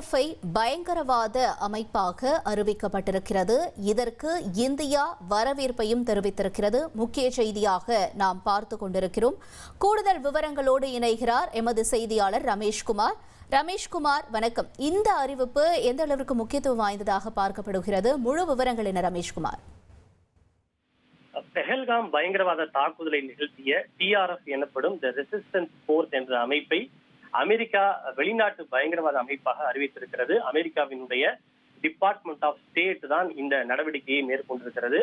PRF-ஐ பயங்கரவாத அமைப்பாக அறிவிக்கப்பட்டிருக்கிறது. இதற்கு இந்தியா வரவேற்பையும் தெரிவித்திருக்கிறது. முக்கிய செய்தியாக நாம் பார்த்து கொண்டிருக்கிறோம். கூடுதல் விவரங்களோடு இணைகிறார் எமது செய்தியாளர் ரமேஷ்குமார். ரமேஷ்குமார், வணக்கம். இந்த அறிவிப்பு எந்த அளவிற்கு முக்கியத்துவம் வாய்ந்ததாக பார்க்கப்படுகிறது? முழு விவரங்கள் என்ன ரமேஷ்குமார்? பெஹல்காம் பயங்கரவாத தாக்குதலை நிகழ்த்திய PRF எனப்படும் தி ரெசிஸ்டன்ஸ் போர்ஸ் என்ற அமைப்பை அமெரிக்கா வெளிநாட்டு பயங்கரவாத அமைப்பாக அறிவித்திருக்கிறது. அமெரிக்காவினுடைய டிபார்ட்மெண்ட் ஆஃப் ஸ்டேட் தான் இந்த நடவடிக்கையை மேற்கொண்டிருக்கிறது.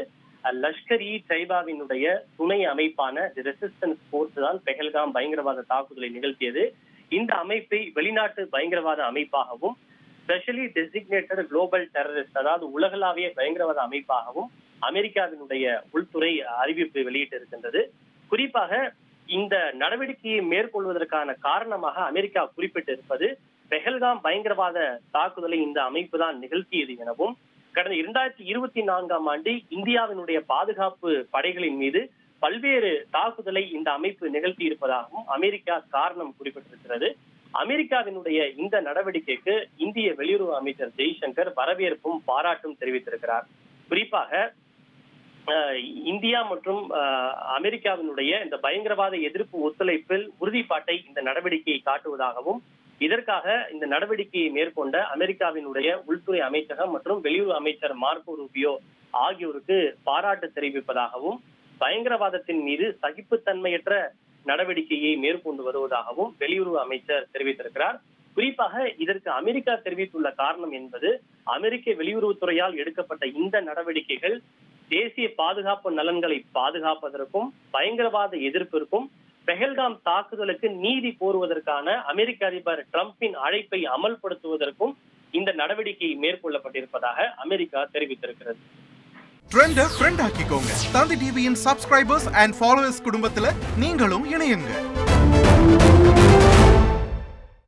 லஷ்கர்-இ-தொய்பாவினுடைய துணை அமைப்பான தி ரெசிஸ்டன்ஸ் போர்ஸ் தான் பெஹல்காம் பயங்கரவாத தாக்குதலை நிகழ்த்தியது. இந்த அமைப்பை வெளிநாட்டு பயங்கரவாத அமைப்பாகவும் ஸ்பெஷலி டெசிக்னேட்டட் குளோபல் டெரரிஸ்ட், அதாவது உலகளாவிய பயங்கரவாத அமைப்பாகவும் அமெரிக்காவினுடைய உள்துறை அறிவிப்பு வெளியிட்டிருக்கின்றது. குறிப்பாக இந்த நடவடிக்கையை மேற்கொள்வதற்கான காரணமாக அமெரிக்கா குறிப்பிட்டிருப்பது பெஹல்காம் பயங்கரவாத தாக்குதலை இந்த அமைப்பு தான் நிகழ்த்தியது எனவும், கடந்த 2024ஆம் ஆண்டு இந்தியாவினுடைய பாதுகாப்பு படைகளின் மீது பல்வேறு தாக்குதலை இந்த அமைப்பு நிகழ்த்தி இருப்பதாகவும் அமெரிக்கா காரணம் குறிப்பிட்டிருக்கிறது. அமெரிக்காவினுடைய இந்த நடவடிக்கைக்கு இந்திய வெளியுறவு அமைச்சர் ஜெய்சங்கர் வரவேற்பும் பாராட்டும் தெரிவித்திருக்கிறார். குறிப்பாக இந்தியா மற்றும் அமெரிக்காவினுடைய இந்த பயங்கரவாத எதிர்ப்பு ஒத்துழைப்பில் உறுதிப்பாட்டை இந்த நடவடிக்கையை காட்டுவதாகவும், இதற்காக இந்த நடவடிக்கையை மேற்கொண்ட அமெரிக்காவினுடைய உள்துறை அமைச்சகம் மற்றும் வெளியுறவு அமைச்சர் மார்க்கோ ரூபியோ ஆகியோருக்கு பாராட்டு தெரிவிப்பதாகவும், பயங்கரவாதத்தின் மீது சகிப்புத்தன்மையற்ற நடவடிக்கையை மேற்கொண்டு வருவதாகவும் வெளியுறவு அமைச்சர் தெரிவித்திருக்கிறார். குறிப்பாக இதற்கு அமெரிக்கா தெரிவித்துள்ள காரணம் என்பது, அமெரிக்க வெளியுறவுத்துறையால் எடுக்கப்பட்ட இந்த நடவடிக்கைகள் தேசிய பாதுகாப்பு நலன்களை பாதுகாப்பதற்கும் பயங்கரவாத எதிர்ப்பிற்கும் பெஹல்காம் தாக்குதலுக்கு நீதி கோருவதற்கான அமெரிக்க அதிபர் டிரம்பின் அழைப்பை அமல்படுத்துவதற்கும் இந்த நடவடிக்கை மேற்கொள்ளப்பட்டிருப்பதாக அமெரிக்கா தெரிவித்திருக்கிறது. ட்ரெண்ட் ஆக்கிக்கோங்க. தந்தி டிவியின் சப்ஸ்கிரைபர்ஸ் அண்ட் ஃபாலோவர்ஸ் குடும்பத்துல நீங்களும் இணையுங்க.